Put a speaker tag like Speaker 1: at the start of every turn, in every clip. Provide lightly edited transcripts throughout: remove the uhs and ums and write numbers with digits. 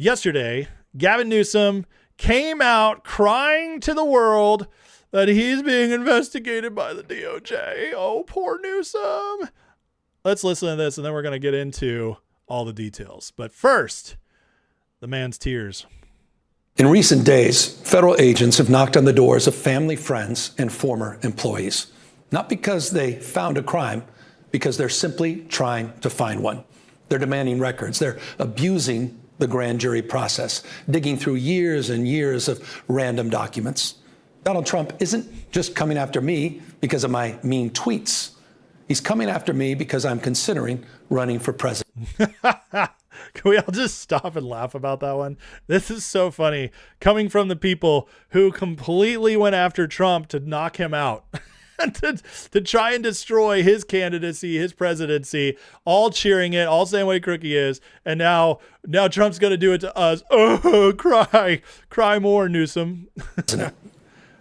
Speaker 1: yesterday, Gavin Newsom came out crying to the world that he's being investigated by the DOJ. Oh, poor Newsom. Let's listen to this, and then we're going to get into all the details. But first, the man's tears.
Speaker 2: In recent days, federal agents have knocked on the doors of family, friends, and former employees. Not because they found a crime, because they're simply trying to find one. They're demanding records. They're abusing the grand jury process, digging through years and years of random documents. Donald Trump isn't just coming after me because of my mean tweets. He's coming after me because I'm considering running for president.
Speaker 1: Can we all just stop and laugh about that one? This is so funny, coming from the people who completely went after Trump to knock him out. to try and destroy his candidacy, his presidency, all cheering it, all saying what crook he is. And now Trump's going to do it to us. Oh, cry more, Newsom.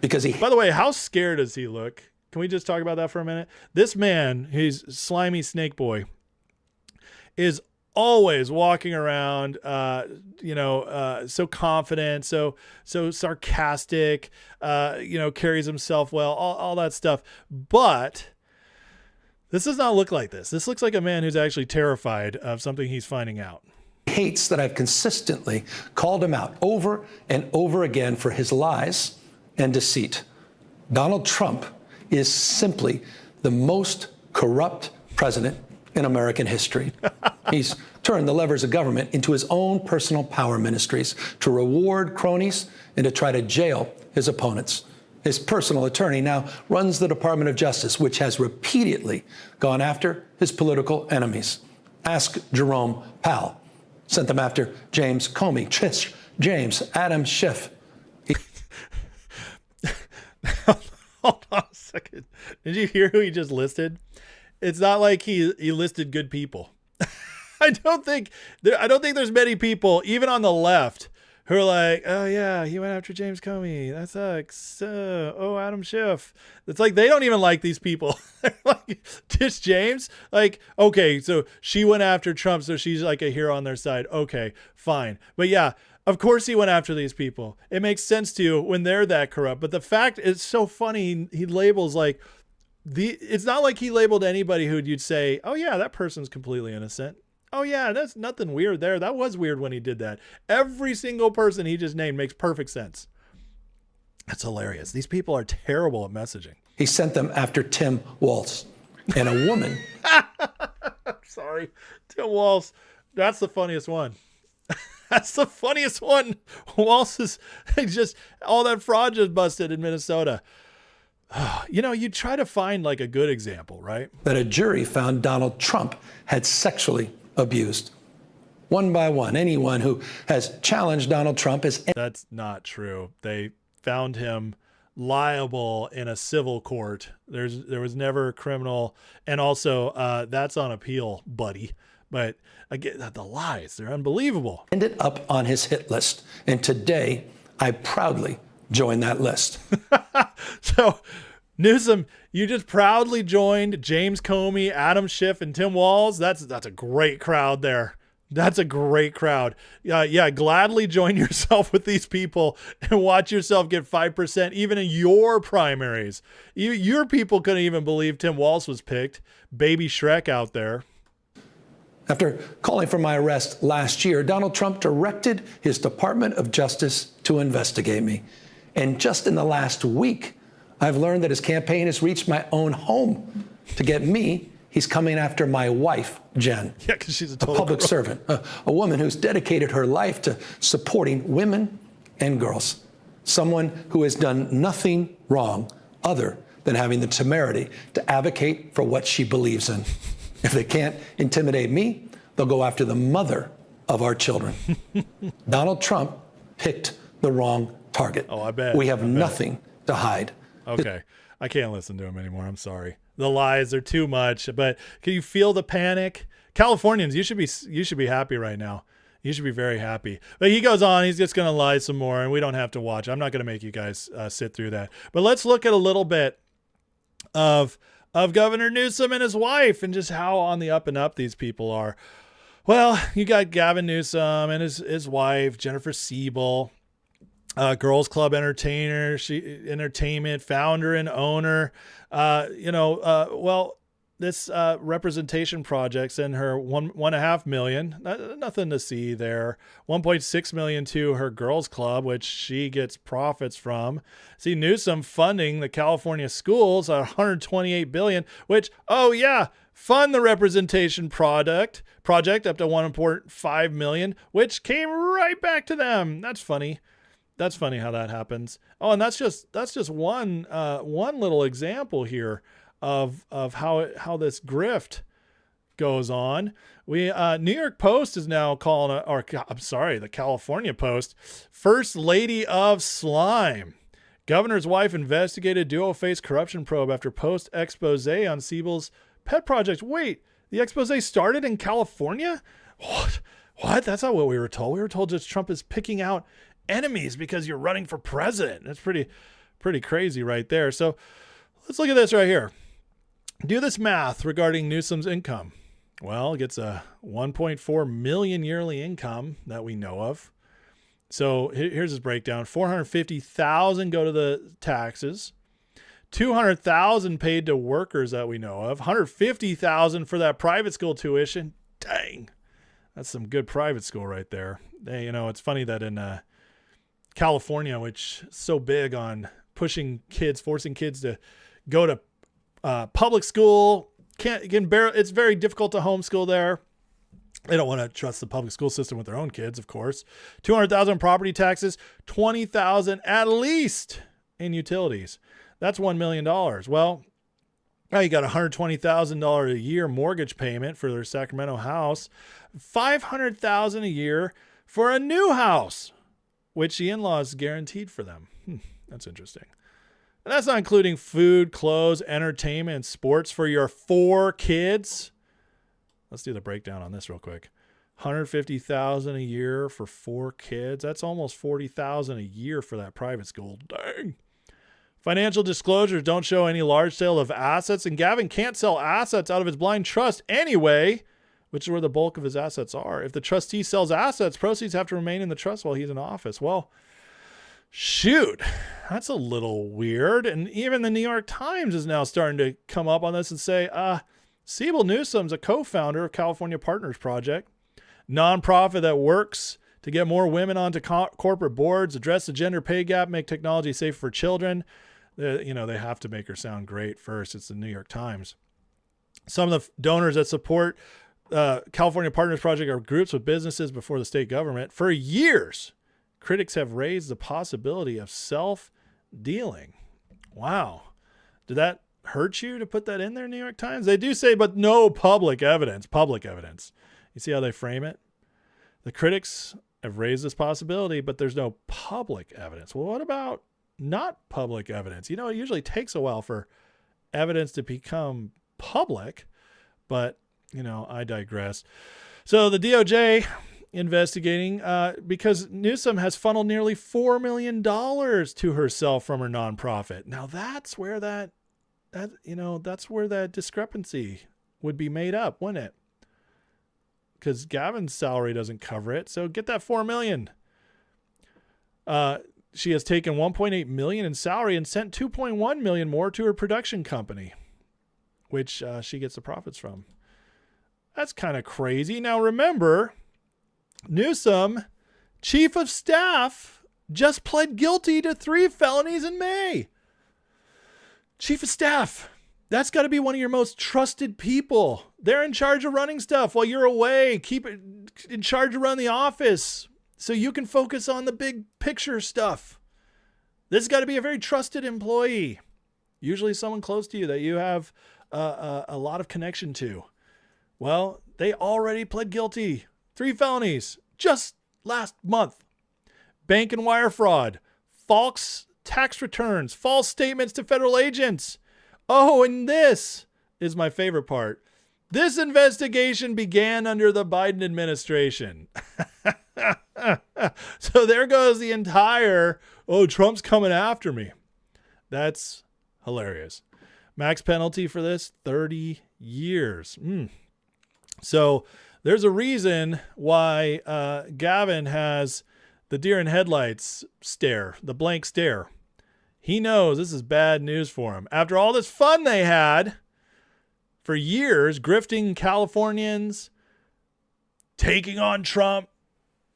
Speaker 2: Because
Speaker 1: By the way, how scared does he look? Can we just talk about that for a minute? This man, he's slimy snake boy, is always walking around, so confident, so sarcastic, carries himself well, all that stuff. But this does not look like this. This looks like a man who's actually terrified of something he's finding out.
Speaker 2: Hates that I've consistently called him out over and over again for his lies and deceit. Donald Trump is simply the most corrupt president in American history. He's turned the levers of government into his own personal power ministries to reward cronies and to try to jail his opponents. His personal attorney now runs the Department of Justice, which has repeatedly gone after his political enemies. Ask Jerome Powell. Sent them after James Comey, Tish James, Adam Schiff.
Speaker 1: Hold on a second. Did you hear who he just listed? It's not like he listed good people. I don't think there's many people, even on the left, who are like, oh yeah, he went after James Comey. That sucks. Adam Schiff. It's like they don't even like these people. They're like, Tish James, like, okay, so she went after Trump, so she's like a hero on their side. Okay, fine. But yeah, of course he went after these people. It makes sense to you when they're that corrupt. But the fact is so funny, he labels like it's not like he labeled anybody who you'd say, oh yeah, that person's completely innocent. Oh yeah, that's nothing weird there. That was weird when he did that. Every single person he just named makes perfect sense. That's hilarious. These people are terrible at messaging.
Speaker 2: He sent them after Tim Walz and a woman.
Speaker 1: Sorry, Tim Walz. That's the funniest one. That's the funniest one. Walz is just all that fraud just busted in Minnesota. You try to find like a good example, right?
Speaker 2: That a jury found Donald Trump had sexually abused. One by one, anyone who has challenged Donald Trump is...
Speaker 1: That's not true. They found him liable in a civil court. There was never a criminal. And also, that's on appeal, buddy. But again, the lies, they're unbelievable.
Speaker 2: Ended up on his hit list. And today, I proudly joined that list.
Speaker 1: So, Newsom, you just proudly joined James Comey, Adam Schiff, and Tim Walz. That's a great crowd there. That's a great crowd. Yeah, gladly join yourself with these people and watch yourself get 5%, even in your primaries. Your people couldn't even believe Tim Walz was picked. Baby Shrek out there.
Speaker 2: After calling for my arrest last year, Donald Trump directed his Department of Justice to investigate me. And just in the last week, I've learned that his campaign has reached my own home. To get me, he's coming after my wife, Jen.
Speaker 1: Yeah, because she's a
Speaker 2: public servant, a woman who's dedicated her life to supporting women and girls. Someone who has done nothing wrong other than having the temerity to advocate for what she believes in. If they can't intimidate me, they'll go after the mother of our children. Donald Trump picked the wrong target.
Speaker 1: Oh, I bet.
Speaker 2: We have nothing to hide.
Speaker 1: Okay. I can't listen to him anymore. I'm sorry. The lies are too much, but can you feel the panic? Californians, you should be happy right now. You should be very happy. But he goes on, he's just going to lie some more, and we don't have to watch. I'm not going to make you guys sit through that. But let's look at a little bit of Governor Newsom and his wife and just how on the up and up these people are. Well, you got Gavin Newsom and his wife, Jennifer Siebel, Girls Club entertainment founder and owner. This representation project sent her $1.5 million. Nothing to see there. $1.6 million to her Girls Club, which she gets profits from. See Newsom funding the California schools, $128 billion, which, oh yeah, fund the representation project up to $1.5 million, which came right back to them. That's funny. That's funny how that happens. Oh, and that's just one little example here of how this grift goes on. New York Post is now calling the California Post, First Lady of Slime. Governor's wife investigated duo face corruption probe after post expose on Siebel's pet project. Wait, the expose started in California? What? That's not what we were told. We were told just Trump is picking out enemies because you're running for president. That's pretty crazy right there. So let's look at this right here. Do this math regarding Newsom's income. Well, it gets a 1.4 million yearly income that we know of. So here's his breakdown. 450,000 go to the taxes. 200,000 paid to workers that we know of. 150,000 for that private school tuition. Dang. That's some good private school right there. Hey, it's funny that in California, which is so big on forcing kids to go to public school, it's very difficult to homeschool there. They don't want to trust the public school system with their own kids, of course. 200,000 property taxes, 20,000 at least in utilities. That's $1 million. Well, now you got $120,000 a year mortgage payment for their Sacramento house, $500,000 a year for a new house, which the in-laws guaranteed for them. That's interesting. And that's not including food, clothes, entertainment, and sports for your 4 kids. Let's do the breakdown on this real quick. $150,000 a year for 4 kids. That's almost $40,000 a year for that private school. Dang. Financial disclosures don't show any large sale of assets, and Gavin can't sell assets out of his blind trust anyway, which is where the bulk of his assets are. If the trustee sells assets, proceeds have to remain in the trust while he's in office. Well, shoot, that's a little weird. And even the New York Times is now starting to come up on this and say, Siebel Newsom's a co-founder of California Partners Project, nonprofit that works to get more women onto corporate boards, address the gender pay gap, make technology safe for children. They have to make her sound great first. It's the New York Times. Some of the donors that support California Partners Project are groups with businesses before the state government. For years, critics have raised the possibility of self-dealing. Wow. Did that hurt you to put that in there, New York Times? They do say, but no public evidence. You see how they frame it? The critics have raised this possibility, but there's no public evidence. Well, what about not public evidence? It usually takes a while for evidence to become public, but, I digress. So the DOJ investigating because Newsom has funneled nearly $4 million to herself from her nonprofit. Now that's where that's where that discrepancy would be made up, wouldn't it? Because Gavin's salary doesn't cover it. So get that $4 million. She has taken $1.8 million in salary and sent $2.1 million more to her production company, which she gets the profits from. That's kind of crazy. Now remember, Newsom, chief of staff, just pled guilty to 3 felonies in May. Chief of staff. That's got to be one of your most trusted people. They're in charge of running stuff while you're away. Keep it in charge of running the office so you can focus on the big picture stuff. This has got to be a very trusted employee. Usually someone close to you that you have a lot of connection to. Well, they already pled guilty. 3 felonies just last month. Bank and wire fraud, false tax returns, false statements to federal agents. Oh, and this is my favorite part. This investigation began under the Biden administration. So there goes the entire, Trump's coming after me. That's hilarious. Max penalty for this, 30 years. So There's a reason why Gavin has the deer in headlights stare, the blank stare. He knows this is bad news for him. After all this fun they had for years, grifting Californians, taking on Trump,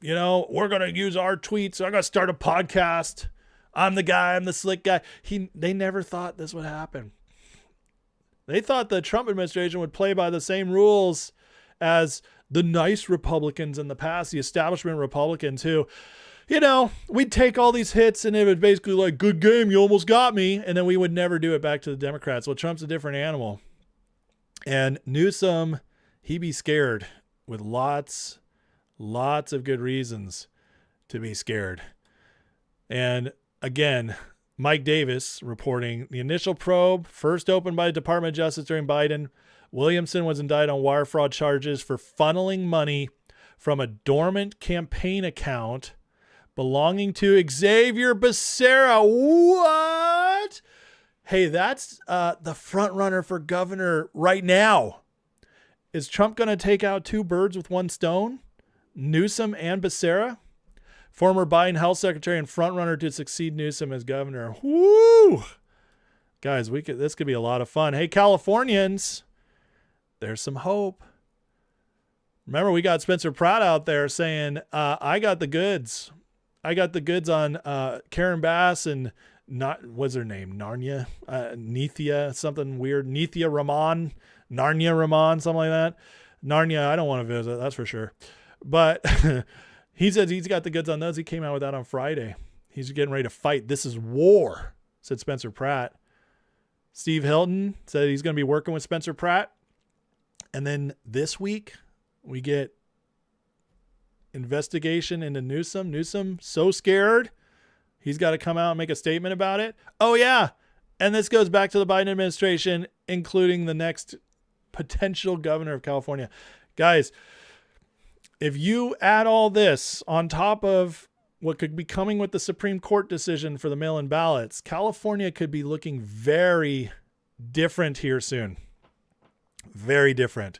Speaker 1: we're going to use our tweets. I'm going to start a podcast. I'm the guy. I'm the slick guy. They never thought this would happen. They thought the Trump administration would play by the same rules as the nice Republicans in the past, the establishment Republicans who, we'd take all these hits and it would basically like, good game, you almost got me. And then we would never do it back to the Democrats. Well, Trump's a different animal. And Newsom, he be scared with lots of good reasons to be scared. And again, Mike Davis reporting the initial probe first opened by the Department of Justice during Biden. Williamson was indicted on wire fraud charges for funneling money from a dormant campaign account belonging to Xavier Becerra. What? Hey, that's the front runner for governor right now. Is Trump going to take out two birds with one stone? Newsom and Becerra? Former Biden health secretary and front runner to succeed Newsom as governor. Woo! Guys, this could be a lot of fun. Hey, Californians, there's some hope. Remember, we got Spencer Pratt out there saying, I got the goods. I got the goods on Karen Bass and what's her name? Nithya, something weird. Narnia Raman, something like that. Narnia, I don't want to visit, that's for sure. But he says he's got the goods on those. He came out with that on Friday. He's getting ready to fight. This is war, said Spencer Pratt. Steve Hilton said he's going to be working with Spencer Pratt. And then this week, we get investigation into Newsom. Newsom, so scared, he's got to come out and make a statement about it. Oh, yeah. And this goes back to the Biden administration, including the next potential governor of California. Guys, if you add all this on top of what could be coming with the Supreme Court decision for the mail-in ballots, California could be looking very different here soon. Very different.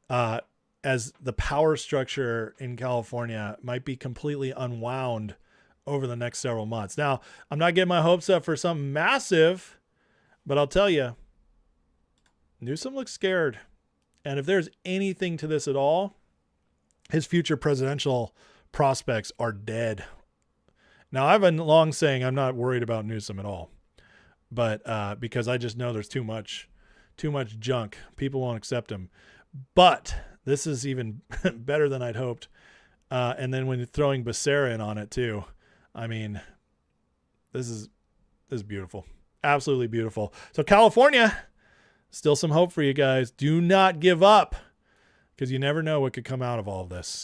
Speaker 1: As the power structure in California might be completely unwound over the next several months. Now, I'm not getting my hopes up for something massive, but I'll tell you, Newsom looks scared. And if there's anything to this at all, his future presidential prospects are dead. Now, I've been long saying I'm not worried about Newsom at all, but because I just know there's too much junk. People won't accept him. But this is even better than I'd hoped. And then when you're throwing Becerra in on it too, I mean, this is beautiful. Absolutely beautiful. So California, still some hope for you guys. Do not give up, because you never know what could come out of all of this.